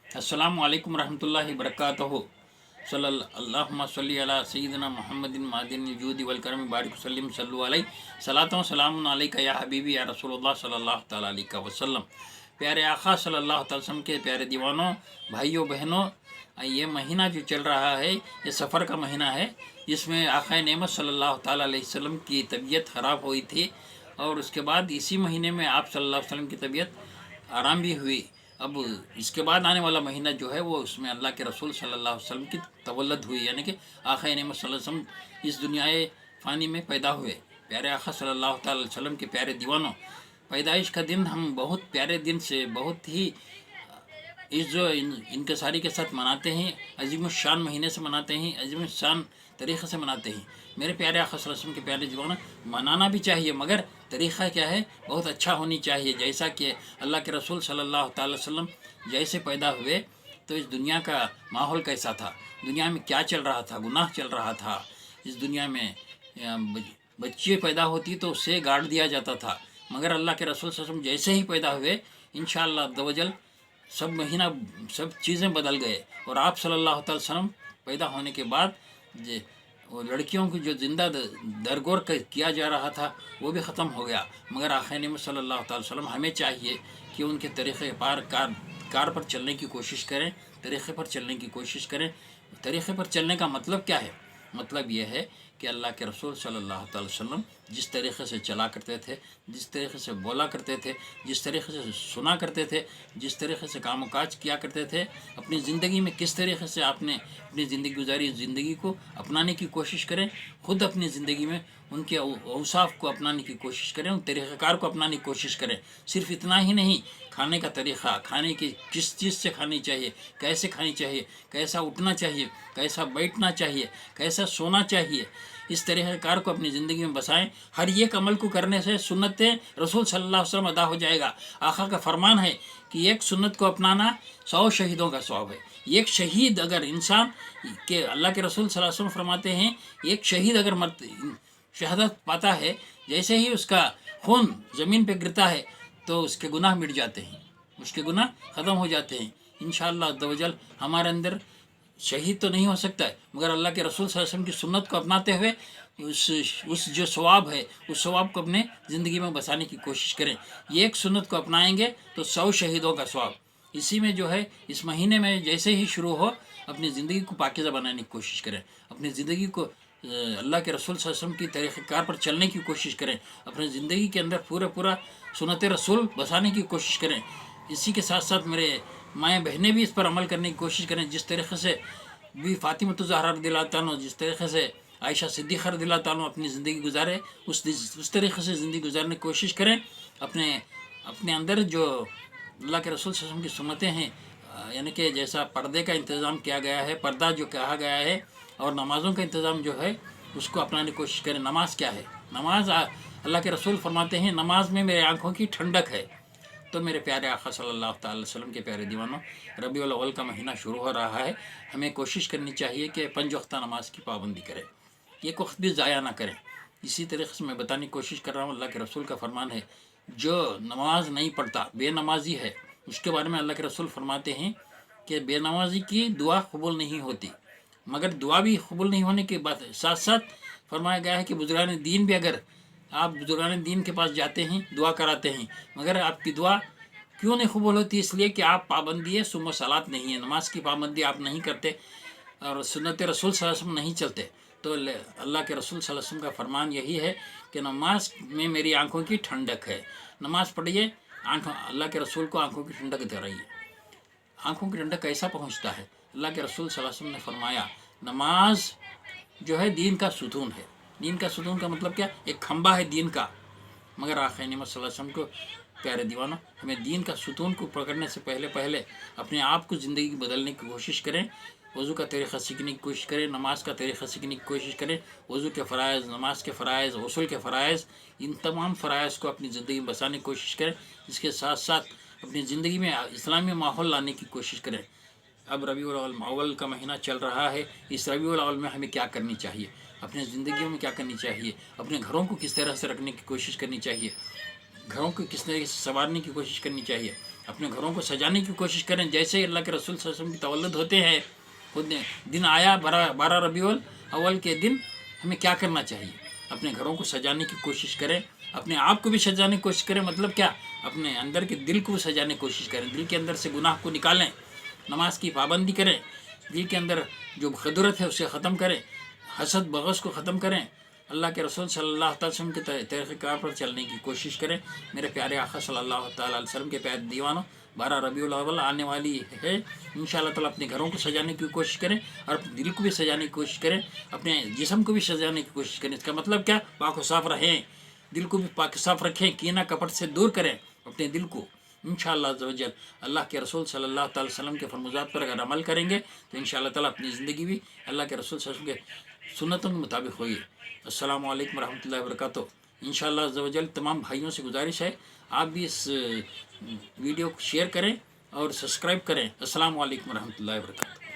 अस्सलामु अलैकुम रहमतुल्लाहि बरकातहू। अल्लाहुम्मा सल्ली अला सय्यिदिना मुहम्मदिन मादिन जूदी वल करम बारिक वसल्लिम सल्लु अलैहि सलातु व सलामुन अलैका या हबीबी या रसूलुल्लाह सल्लल्लाहु तआला अलैहि वसल्लम। प्यारे आका सल्लल्लाहु अलैहि वसल्लम के प्यारे दीवानों, भाइयों बहनों, ये महीना जो चल रहा है ये सफ़र का महीना है, जिसमें आका नेमत सल्लल्लाहु तआला अलैहि वसल्लम की तबीयत ख़राब हुई थी और उसके बाद इसी महीने में आप सल्लल्लाहु अलैहि वसल्लम की तबीयत आराम भी हुई। अब इसके बाद आने वाला महीना जो है वो उसमें अल्लाह के रसूल सल्लल्लाहु अलैहि वसल्लम की तवल्लुद हुई, यानी कि आका नेमत सल्लल्लाहु अलैहि वसल्लम इस दुनियाए फ़ानी में पैदा हुए। प्यारे आका सल्लल्लाहु अलैहि वसल्लम के प्यारे दीवानों, पैदाइश का दिन हम बहुत प्यारे दिन से, बहुत ही इनकसारी के साथ मनाते हैं, अजीम शान महीने से मनाते हैं, अजीम शान तरीक़े से मनाते हैं। मेरे प्यारे आका सल्लल्लाहु अलैहि वसल्लम के प्यारे दीवाना, मनाना भी चाहिए मगर तरीक़ा क्या है, बहुत अच्छा होनी चाहिए। जैसा कि अल्लाह के रसूल सल्लल्लाहु अलैहि वसल्लम जैसे पैदा हुए तो इस दुनिया का माहौल कैसा था, दुनिया में क्या चल रहा था, गुनाह चल रहा था। इस दुनिया में बच्चे पैदा होती तो उससे गाड़ दिया जाता था, मगर अल्लाह के रसूल सल्लल्लाहु अलैहि वसल्लम जैसे ही पैदा हुए इंशाअल्लाह अज़्ज़-व-जल सब महीना सब चीज़ें बदल गए। और आप सल्लल्लाहु अलैहि वसल्लम पैदा होने के बाद वो लड़कियों की जो जिंदा दरगोर किया जा रहा था वो भी ख़त्म हो गया। मगर आक़ा नेमत सल्लल्लाहु अलैहि वसल्लम हमें चाहिए कि उनके तरीक़े कार पर चलने की कोशिश करें, तरीक़े पर चलने की कोशिश करें। तरीक़े पर चलने का मतलब क्या है? मतलब ये है कि अल्लाह के रसूल सल्लल्लाहु अलैहि वसल्लम जिस तरीक़े से चला करते थे, जिस तरीक़े से बोला करते थे, जिस तरीक़े से सुना करते थे, जिस तरीक़े से काम काज किया करते थे, अपनी ज़िंदगी में किस तरीक़े से आपने अपनी ज़िंदगी गुजारी, ज़िंदगी को अपनाने की कोशिश करें। ख़ुद अपनी ज़िंदगी में उनके औसाफ को अपनाने की कोशिश करें, उन तरीक़ाकार को अपनाने की कोशिश करें। सिर्फ़ इतना ही नहीं, खाने का तरीक़ा, खाने की किस चीज़ से खानी चाहिए, कैसे खानी चाहिए, कैसा उठना चाहिए, कैसा बैठना चाहिए, कैसा सोना चाहिए, इस तरीक़ाकार को अपनी ज़िंदगी में बसाएं। हर एक अमल को करने से सुन्नत रसूल सल्लल्लाहु अलैहि वसल्लम अदा हो जाएगा। आका का फरमान है कि एक सुन्नत को अपनाना 100 शहीदों का सवाब है। एक शहीद अगर इंसान के, अल्लाह के रसूल सल्लल्लाहु अलैहि वसल्लम फरमाते हैं, एक शहीद अगर शहादत पाता है, जैसे ही उसका खून ज़मीन पे गिरता है तो उसके गुनाह मिट जाते हैं, उसके गुनाह ख़त्म हो जाते हैं। इंशाअल्लाह अज़्ज़-व-जल हमारे अंदर शहीद तो नहीं हो सकता है, मगर अल्लाह के रसूल सल्लल्लाहु अलैहि वसल्लम की सुन्नत को अपनाते हुए उस जो सवाब है उस सवाब को अपने ज़िंदगी में बसाने की कोशिश करें। ये एक सुन्नत को अपनाएंगे तो 100 शहीदों का सवाब। इसी में जो है, इस महीने में जैसे ही शुरू हो अपनी ज़िंदगी को पाकीज़ा बनाने की कोशिश करें, अपनी ज़िंदगी को अल्लाह के रसूल सल्लल्लाहु अलैहि वसल्लम की तरीक़ाकार पर चलने की कोशिश करें, अपनी ज़िंदगी के अंदर पूरा सुन्नत रसूल बसाने की कोशिश करें। इसी के साथ साथ मेरे माएँ बहनें भी इस पर अमल करने की कोशिश करें। जिस तरीक़े से भी फ़ातिमा ज़हरा रज़ियल्लाहु अन्हा, जिस तरीक़े से आयशा सिद्दीक़ा रज़ियल्लाहु अन्हा अपनी ज़िंदगी गुजारे, उस तरीक़े से ज़िंदगी गुजारने की कोशिश करें। अपने अंदर जो अल्लाह के रसूल सल्लल्लाहु अलैहि वसल्लम की सुन्नतें हैं, यानी कि जैसा पर्दे का इंतज़ाम किया गया है, पर्दा जो कहा गया है, और नमाज़ों का इंतज़ाम जो है उसको अपनाने की कोशिश करें। नमाज क्या है? नमाज अल्लाह के रसूल फरमाते हैं, नमाज में मेरे आँखों की ठंडक है। तो मेरे प्यारे आका सल्लल्लाहु अलैहि वसल्लम के प्यारे दीवानों, रबीउल अव्वल का महीना शुरू हो रहा है। हमें कोशिश करनी चाहिए कि 5 वक्त नमाज की पाबंदी करें, एक वक्त भी ज़ाया ना करें। इसी तरीक़े से मैं बताने की कोशिश कर रहा हूँ, अल्लाह के रसूल का फरमान है, जो नमाज नहीं पढ़ता, बेनमाजी है, उसके बारे में अल्लाह के रसूल फरमाते हैं कि बेनमाजी की दुआ कबूल नहीं होती। मगर दुआ भी कबूल नहीं होने के बाद साथ साथ फरमाया गया है कि बुजुर्गान दीन भी, अगर आप बुजुर्गान दीन के पास जाते हैं, दुआ कराते हैं, मगर आपकी दुआ क्यों नहीं कबूल होती? इसलिए कि आप पाबंदी है सुम्मा सलात नहीं है, नमाज की पाबंदी आप नहीं करते और सुन्नत रसूल सल्लल्लाहु अलैहि वसल्लम नहीं चलते। तो अल्लाह के रसूल सल्लल्लाहु अलैहि वसल्लम का फरमान यही है कि नमाज में मेरी आँखों की ठंडक है। नमाज पढ़िए, अल्लाह के रसूल को आँखों की ठंडक दे रही है। आँखों की ठंडक कैसा पहुँचता है? अल्लाह के रसूल सल्लल्लाहु अलैहि वसल्लम ने फरमाया, नमाज जो है दीन का सुतून है। दीन का सुतून का मतलब क्या? एक खंबा है दीन का। मगर आक़ा नेमत सल्लल्लाहु अलैहि वसल्लम को प्यारे दीवानों, हमें दीन का सुतून को पकड़ने से पहले अपने आप को ज़िंदगी बदलने की कोशिश करें। वज़ू का तरीक़ा सीखने की कोशिश करें, नमाज का तरीक़ा सीखने की कोशिश करें। वज़ू के फ़राइज़, नमाज के फ़राइज़, गुस्ल के फ़राइज़, इन तमाम फ़राइज़ को अपनी ज़िंदगी में बसाने की कोशिश करें। इसके साथ साथ अपनी ज़िंदगी में इस्लामी माहौल लाने की कोशिश करें। अब रबीउल अव्वल का महीना चल रहा है। इस रबीउल अव्वल में हमें क्या करनी चाहिए, अपने ज़िंदगियों में क्या करनी चाहिए, अपने घरों को किस तरह से रखने की कोशिश करनी चाहिए, घरों को किस तरह से संवारने की कोशिश करनी चाहिए। अपने घरों को सजाने की कोशिश करें। जैसे अल्लाह के रसूल सल्लल्लाहु अलैहि वसल्लम की तवल्लुद होते हैं, खुद दिन आया 12 रबीउल अव्वल के दिन हमें क्या करना चाहिए? अपने घरों को सजाने की कोशिश करें, अपने आप को भी सजाने की कोशिश करें। मतलब क्या? अपने अंदर के दिल को सजाने की कोशिश करें, दिल के अंदर से गुनाह को निकालें, नमाज की पाबंदी करें, दिल के अंदर जो खदरत है उसे ख़त्म करें, हसद बग़ज़ को ख़त्म करें, अल्लाह के रसूल सल्लल्लाहु अलैहि वसल्लम के तरीक़ार पर चलने की कोशिश करें। मेरे प्यारे आका सल्लल्लाहु अलैहि वसल्लम के प्यारे दीवानों, 12 रबीउल अव्वल आने वाली है। इंशाअल्लाह ताला अपने घरों को सजाने की कोशिश करें और अपने दिल को भी सजाने की कोशिश करें, अपने जिस्म को भी सजाने की कोशिश करें। इसका मतलब क्या? पाक साफ़ रहें, दिल को भी पाक साफ़ रखें, कीना कपट से दूर करें अपने दिल को। इंशाअल्लाह अज़्ज़ व जल अल्लाह के रसूल सल्लल्लाहु अलैहि वसल्लम के फरमात पर अगर अमल करेंगे तो इंशाअल्लाह ताला अपनी ज़िंदगी भी अल्लाह के रसूल सल्लल्लाहु अलैहि वसल्लम के सुन्नतों के मुताबिक होगी। अस्सलामु अलैकुम रहमतुल्लाहि व बरकातुहू। इंशाअल्लाह अज़्ज़ व जल तमाम भाइयों से गुजारिश है आप भी इस वीडियो को शेयर करें और सब्सक्राइब करें। अस्सलामु अलैकुम रहमतुल्लाहि व बरकातुहू।